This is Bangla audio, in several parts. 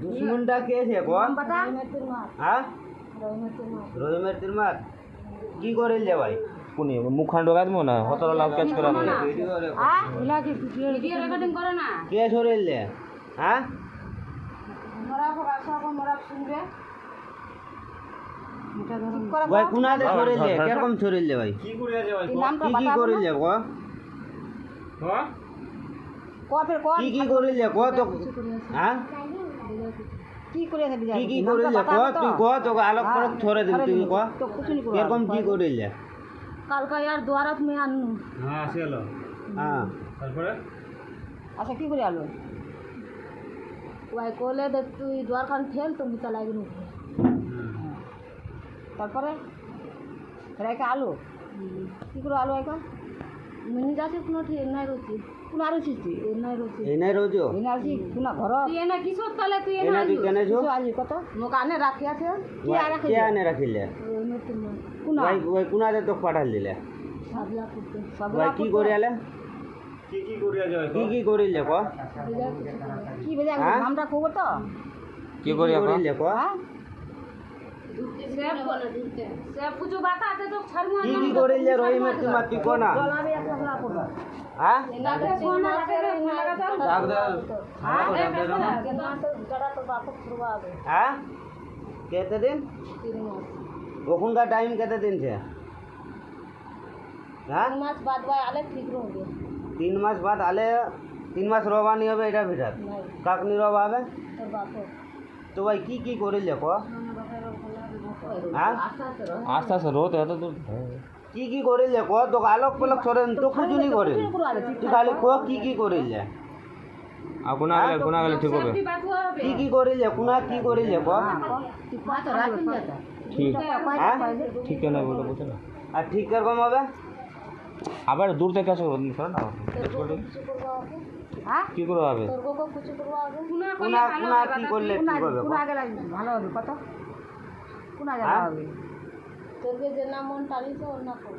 দুশ্মনটা কে আছে কোন? হ্যাঁ, রহিমের তিরমার কি করিল যে ভাই? কোনি মুখখান ঢোকা দেবো না হতরা লাভ ক্যাচ করা কে সরিল যে? হ্যাঁ, ভাই কুনাতে সরিল যে? কিরকম সরিল যে ভাই? কি কি করিল যে কো? কি কি করিল যে কো তো? হ্যাঁ, কি করিল যে কো? তুই কো তোকে আলোক পরক ছড়ে দিল তুই কো কিরকম কি করিল যে? কালকা ইয়ার দুয়ারত মে আনু হ্যাঁ আসলো হ্যাঁ, তারপরে আচ্ছা কি করে আলো ওই কোলে দেখ তুই দুয়ার খান ঠেল তো মিতা লাগি নি তারপরে রেখে আলো কি করে আলো এখন মিনি যাচ্ছে কোনো ঠিক নাই রুচি কোন আর রুচি তুই নাই রুচি এই নাই রোজো এই না রুচি কোন ঘর তুই এনা কিসর তলে তুই এই এনা না তুই কেনে ছো? আজ কত মোকানে রাখি আছে কি আর রাখি কে আনে রাখিলে কোন ভাই ওই কুনাতে তো পাঠাল দিলে সাবলা করতে ভাই কি করে আলে? কি কি করিয়া যায় কি কি করিল যে কো? কি বেজা হ্যাঁ? নামটা কব তো কি করিয়া করিল যে কো? হ্যাঁ সে পুজো বাতা আছে তো ছাড়মু কি কি করিল যে রহিমের তিরমার তুই কো না? গলাবে একটা গলা করব হ্যাঁ, লাগে সোনা রাখে রে লাগা তো ডাক দে হ্যাঁ ডাক দে না। কেন তো জড়া তো বাপ করবা হবে হ্যাঁ, কেতে দিন 3 মাস ওখানকার টাইম কেতে দিন ছে? হ্যাঁ, 3 মাস बाद भाई आले ठीक रहोगे 3 মাস বাদ আলে 3 মাস রবানি হবে এটা ভিতর नहीं কাকনি রব হবে তোর বাপ তো ভাই কি কি করিল যে কো? হ্যাঁ, আস্তে আস্তে রোতে এত দূর কি কি করিল যে কো? তো আলোক পলক ছড়েন তো কিছু নি করিল তুই খালি কো কি কি করিল যে? আর কোনা গেলে ঠিক হবে তুই বাতু হবে কি কি করিল যে? কুনা কি করিল যে কো? तू बात राखिन जाता ঠিক হ্যাঁ, ঠিক কেন বলে বুঝে না আর ঠিক কিরকম হবে? আবার দূর থেকে আসো না हां কি করে হবে তোর গো কিছু করবা হবে কুনা কুনা করলে কুনা ভালো কি হবে করলে ঠিক হবে? কোনা গেলে ভালো হবে কত কোনা গেলে হ্যাঁ? হবে তোরকে যে নাম মন টানিছে ওর না কর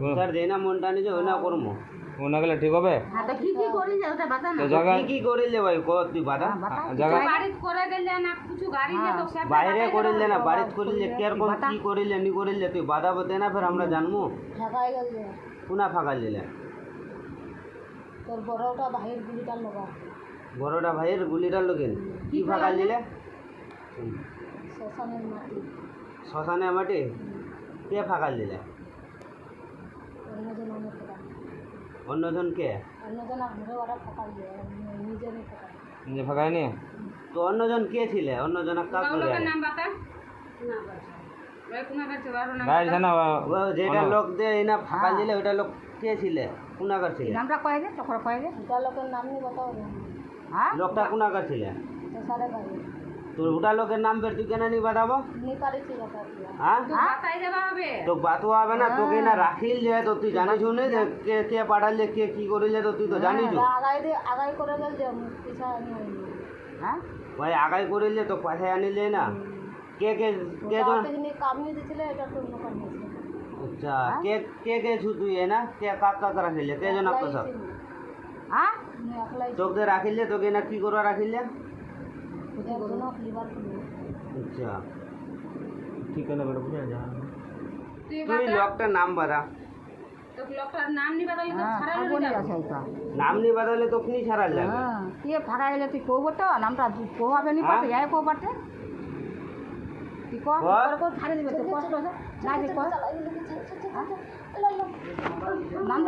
স্যার যেনা মনটা নিজে ওনা করমু কোনা গেলে ঠিক হবে হ্যাঁ তো কি করি যে ওটা বাতা তো না জায়গা কি কি করিল যে ভাই কো তুই বাদা? জায়গা বাড়িত করে গেলে না কিছু গাড়ি যে তো সব বাইরে করিল যে না বাড়িত করিল যে কিরকম কি করিল যে নি করিল যে তুই বাদা বতে না ফের আমরা জানমু ঢাকাই গেল যে কুনা ফাঁকাল দিলে তোর বড়টা ভাইয়ের গুলিটা লগা বড়টা ভাইয়ের গুলিটার লোকেন কি ফাঁকাল দিলে? শ্মশানের মাটি শ্মশানে মাটি কে ফাঁকাল দিলে? অন্যজন অনেক টাকা অন্যজন কে? অন্যজন ঘরে ওরা ফাঁকা দিয়ে নিজে নেই ফাঁকা যে ফাঁকায় নি তো অন্যজন কে ছিলে? অন্যজন কাক করে লোকের নাম বাতা না বাতা ওই কুনা কাছে বারো নাম গাড়ি জানা যেটা লোক দিয়ে এনা ফাঁকাল দিলে ওটা লোক কে ছিলে? কুনাকার ছিলে? নামটা কয় যে তখন কয় যে ওটা লোকের নাম নেই বাতাও না হ্যাঁ লোকটা কুনাকার ছিলে? তো সারে পারি তোর ওটা লোকের নাম বের তুই কেন নি বাতাবো? নি পারিছি বাতা হ্যাঁ, তুই বাতাই দেবা হবে তো বাতো হবে না তোকে না রাখিল যে তো তুই জানিস নে যে কে কে পাঠাল যে কে কি করিল যে তো তুই তো জানিস আগাই করে গেল যে পিছা নিয়ে হ্যাঁ ভাই আগাই করিল যে তো পাঠায় আনিলে না কে কে কে জন? যিনি কামিয়ে দিছিলে এটা তো অন্য কাম হয়েছে আচ্ছা কে কে কে ছু তুই না কে কাক কাক রাখিলে কে জন তো সব হ্যাঁ একলাই তোকে রাখিল যে তোকে না কি করবা রাখিল যে? কোনো লিভার আচ্ছা ঠিক কেন বেটা বুঝে যা তুই তুই বাতা লোকটার নাম বাতা তো লোকটার নাম নি বাতা তো ছাড়া হ্যাঁ বলি আছে এটা নাম নি বাতালে তো কি ছাড়াল যাবে? হ্যাঁ কি ফাঁকা গেলে তুই কব তো নামটা কোহাবে নি পাতে যাই কো পাতে তুই কো কো ছাড়ে দিবে তো কষ্ট আছে না যে কো নাম